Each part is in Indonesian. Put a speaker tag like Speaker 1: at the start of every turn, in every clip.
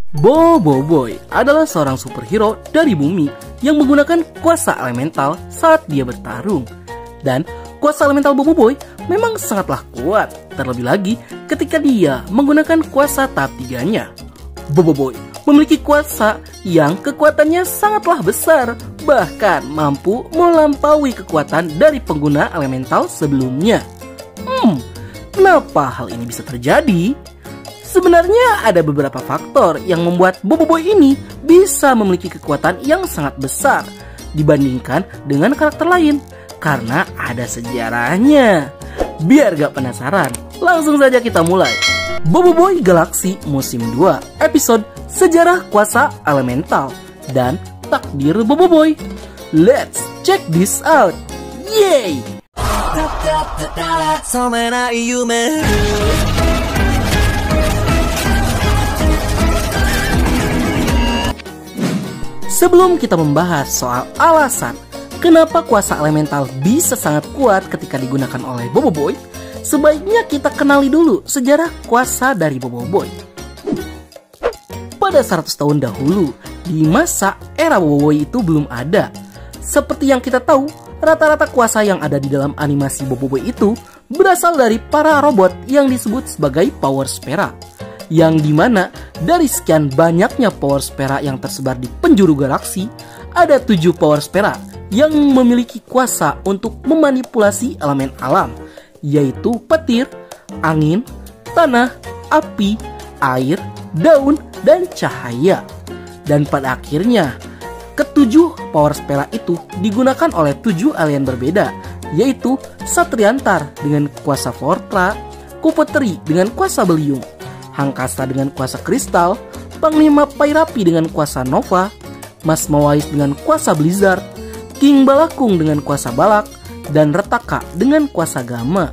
Speaker 1: Bobo Boy adalah seorang superhero dari bumi yang menggunakan kuasa elemental saat dia bertarung. Dan kuasa elemental Bobo Boy memang sangatlah kuat, terlebih lagi ketika dia menggunakan kuasa tahap 3-nya. Bobo Boy memiliki kuasa yang kekuatannya sangatlah besar, bahkan mampu melampaui kekuatan dari pengguna elemental sebelumnya. Kenapa hal ini bisa terjadi? Sebenarnya ada beberapa faktor yang membuat Bobo Boy ini bisa memiliki kekuatan yang sangat besar dibandingkan dengan karakter lain, karena ada sejarahnya. Biar gak penasaran, langsung saja kita mulai. Bobo Boy Galaxy Musim 2, episode Sejarah Kuasa Elemental dan Takdir Bobo Boy. Let's check this out. Yeay! Sebelum kita membahas soal alasan kenapa kuasa elemental bisa sangat kuat ketika digunakan oleh Bobo Boy, sebaiknya kita kenali dulu sejarah kuasa dari Bobo Boy. Pada 100 tahun dahulu, di masa era Bobo Boy itu belum ada. Seperti yang kita tahu, rata-rata kuasa yang ada di dalam animasi Bobo Boy itu berasal dari para robot yang disebut sebagai Power Spera. Yang dimana dari sekian banyaknya Power Spera yang tersebar di penjuru galaksi, ada 7 Power Spera yang memiliki kuasa untuk memanipulasi elemen alam, yaitu petir, angin, tanah, api, air, daun, dan cahaya. Dan pada akhirnya, ketujuh Power Spera itu digunakan oleh 7 alien berbeda, yaitu Satriantar dengan kuasa Fortra, Kupeteri dengan kuasa Beliung, Hangkasa dengan kuasa Kristal, Panglima Pairapi dengan kuasa Nova, Mas Mawais dengan kuasa Blizzard, King Balakung dengan kuasa Balak, dan Retaka dengan kuasa Gamma.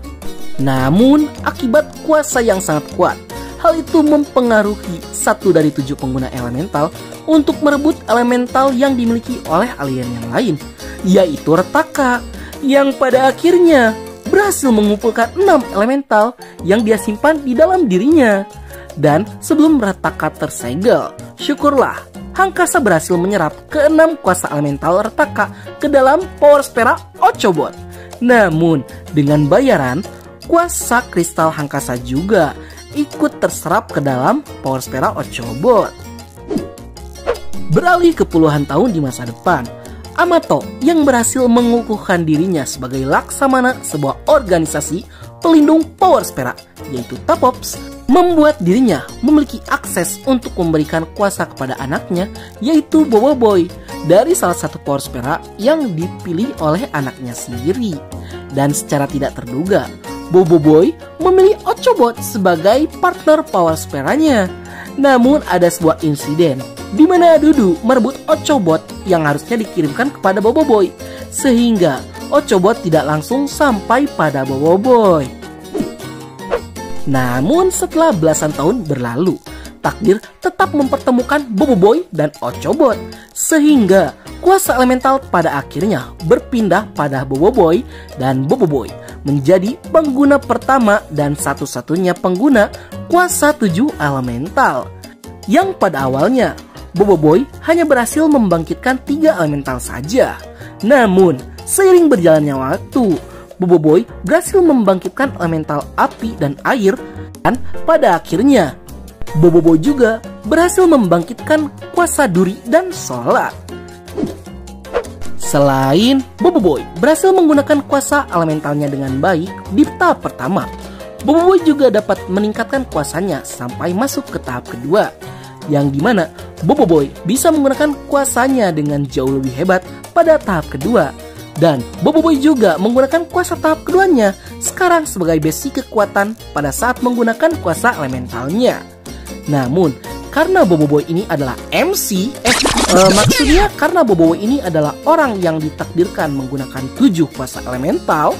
Speaker 1: Namun, akibat kuasa yang sangat kuat, hal itu mempengaruhi satu dari 7 pengguna elemental untuk merebut elemental yang dimiliki oleh alien yang lain, yaitu Retaka, yang pada akhirnya berhasil mengumpulkan 6 elemental yang dia simpan di dalam dirinya. Dan sebelum Retaka tersegel, syukurlah Hangkasa berhasil menyerap ke-6 kuasa elemental Retaka ke dalam Power Spera Ochobot. Namun dengan bayaran, kuasa kristal Hangkasa juga ikut terserap ke dalam Power Spera Ochobot. Beralih ke puluhan tahun di masa depan, Amato yang berhasil mengukuhkan dirinya sebagai laksamana sebuah organisasi pelindung Power Spera, yaitu Tapops, membuat dirinya memiliki akses untuk memberikan kuasa kepada anaknya, yaitu Bobo Boy, dari salah satu Power Spera yang dipilih oleh anaknya sendiri. Dan secara tidak terduga, Bobo Boy memilih Ochobot sebagai partner Power Speranya. Namun ada sebuah insiden di mana Dudu merebut Ochobot yang harusnya dikirimkan kepada Bobo Boy, sehingga Ochobot tidak langsung sampai pada Bobo Boy. Namun setelah belasan tahun berlalu, takdir tetap mempertemukan Bobo Boy dan Ochobot, sehingga kuasa elemental pada akhirnya berpindah pada Bobo Boy, dan Bobo Boy menjadi pengguna pertama dan satu-satunya pengguna kuasa 7 elemental. Yang pada awalnya Bobo Boy hanya berhasil membangkitkan 3 elemental saja. Namun seiring berjalannya waktu, Bobo Boy berhasil membangkitkan elemental api dan air, dan pada akhirnya Bobo Boy juga berhasil membangkitkan kuasa duri dan solar. Selain Bobo Boy berhasil menggunakan kuasa elementalnya dengan baik di tahap pertama, Bobo Boy juga dapat meningkatkan kuasanya sampai masuk ke tahap kedua, yang dimana Bobo Boy bisa menggunakan kuasanya dengan jauh lebih hebat pada tahap kedua. Dan Bobo Boy juga menggunakan kuasa tahap keduanya sekarang sebagai basic kekuatan pada saat menggunakan kuasa elementalnya. Namun karena Bobo Boy ini adalah MC, maksudnya karena Bobo Boy ini adalah orang yang ditakdirkan menggunakan 7 kuasa elemental,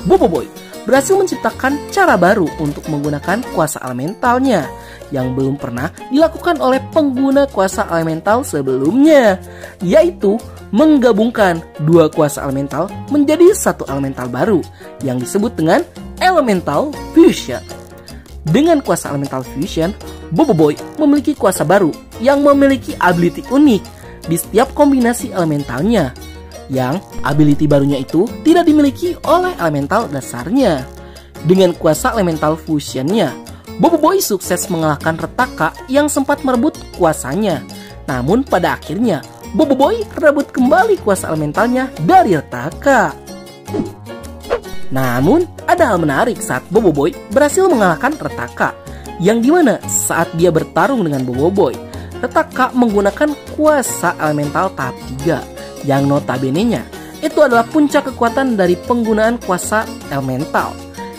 Speaker 1: Bobo Boy berhasil menciptakan cara baru untuk menggunakan kuasa elementalnya yang belum pernah dilakukan oleh pengguna kuasa elemental sebelumnya, yaitu menggabungkan 2 kuasa elemental menjadi 1 elemental baru yang disebut dengan Elemental Fusion. Dengan kuasa Elemental Fusion, Bobo Boy memiliki kuasa baru yang memiliki ability unik di setiap kombinasi elementalnya, yang ability barunya itu tidak dimiliki oleh elemental dasarnya. Dengan kuasa elemental fusionnya, Boboiboy sukses mengalahkan Retaka yang sempat merebut kuasanya. Namun pada akhirnya Boboiboy rebut kembali kuasa elementalnya dari Retaka. Namun ada hal menarik saat Boboiboy berhasil mengalahkan Retaka, yang dimana saat dia bertarung dengan Boboiboy, Retaka menggunakan kuasa elemental tahap 3, yang notabene-nya itu adalah puncak kekuatan dari penggunaan kuasa elemental.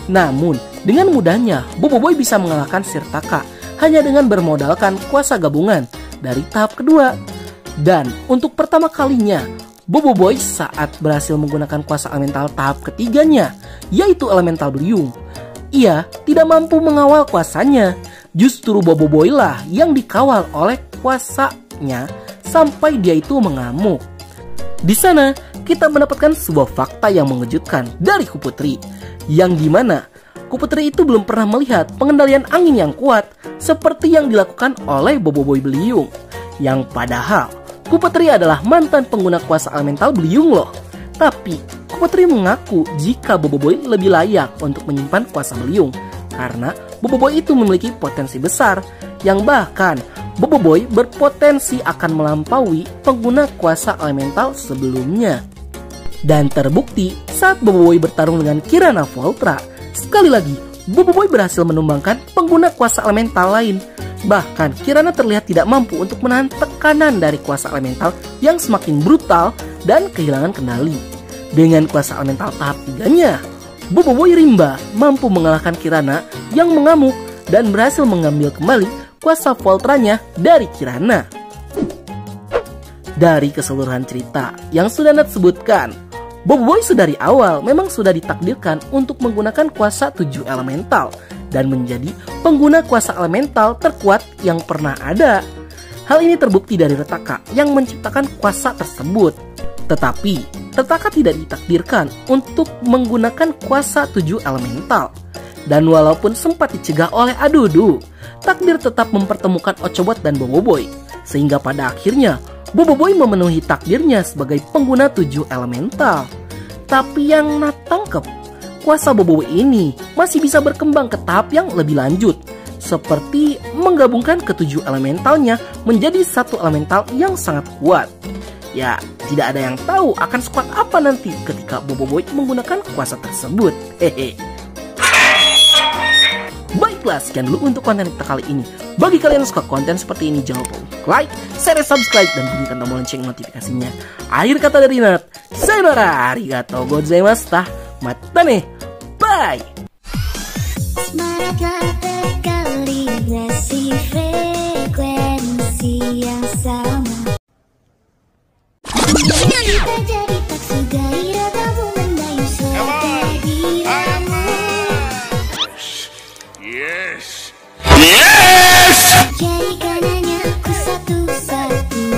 Speaker 1: Namun dengan mudahnya Boboiboy bisa mengalahkan si Retaka hanya dengan bermodalkan kuasa gabungan dari tahap kedua. Dan untuk pertama kalinya Boboiboy saat berhasil menggunakan kuasa elemental tahap ketiganya, yaitu elemental Beliung, ia tidak mampu mengawal kuasanya. Justru Boboiboy lah yang dikawal oleh kuasanya sampai dia itu mengamuk. Di sana kita mendapatkan sebuah fakta yang mengejutkan dari Kuputri, yang dimana Kuputri itu belum pernah melihat pengendalian angin yang kuat seperti yang dilakukan oleh Boboiboy Beliung. Yang padahal Kuputri adalah mantan pengguna kuasa elemental Beliung loh. Tapi Kuputri mengaku jika Boboiboy lebih layak untuk menyimpan kuasa Beliung, karena Boboiboy itu memiliki potensi besar, yang bahkan Boboiboy berpotensi akan melampaui pengguna kuasa elemental sebelumnya. Dan terbukti saat Boboiboy bertarung dengan Kirana Voltra, sekali lagi Boboiboy berhasil menumbangkan pengguna kuasa elemental lain. Bahkan Kirana terlihat tidak mampu untuk menahan tekanan dari kuasa elemental yang semakin brutal dan kehilangan kendali. Dengan kuasa elemental tahap 3-nya, Boboiboy Rimba mampu mengalahkan Kirana yang mengamuk dan berhasil mengambil kembali kuasa Voltranya dari Kirana. Dari keseluruhan cerita yang sudah Nat sebutkan, Boboiboy dari awal memang sudah ditakdirkan untuk menggunakan kuasa 7 elemental dan menjadi pengguna kuasa elemental terkuat yang pernah ada. Hal ini terbukti dari Retaka yang menciptakan kuasa tersebut. Tetapi Retaka tidak ditakdirkan untuk menggunakan kuasa 7 elemental. Dan walaupun sempat dicegah oleh Adudu, takdir tetap mempertemukan Ochobot dan Boboiboy, sehingga pada akhirnya Boboiboy memenuhi takdirnya sebagai pengguna 7 elemental. Tapi yang Nat tangkep, kuasa Boboiboy ini masih bisa berkembang ke tahap yang lebih lanjut, seperti menggabungkan ke-7 elementalnya menjadi satu elemental yang sangat kuat. Ya, tidak ada yang tahu akan sekuat apa nanti ketika Boboiboy menggunakan kuasa tersebut. Hehe. Baiklah, sekian dulu untuk konten kita kali ini. Bagi kalian yang suka konten seperti ini, jangan lupa untuk like, share, subscribe, dan bunyikan tombol lonceng notifikasinya. Akhir kata dari Nat, sayonara, arigatou gozaimashita, mata nih, bye!
Speaker 2: Semangatlah berkalibrasi frekuensi yang sama. Kita jadi tak segairah tabung mendayu sekehadiranmu.
Speaker 3: Yes!
Speaker 2: Jadikan hanya aku satu-satu.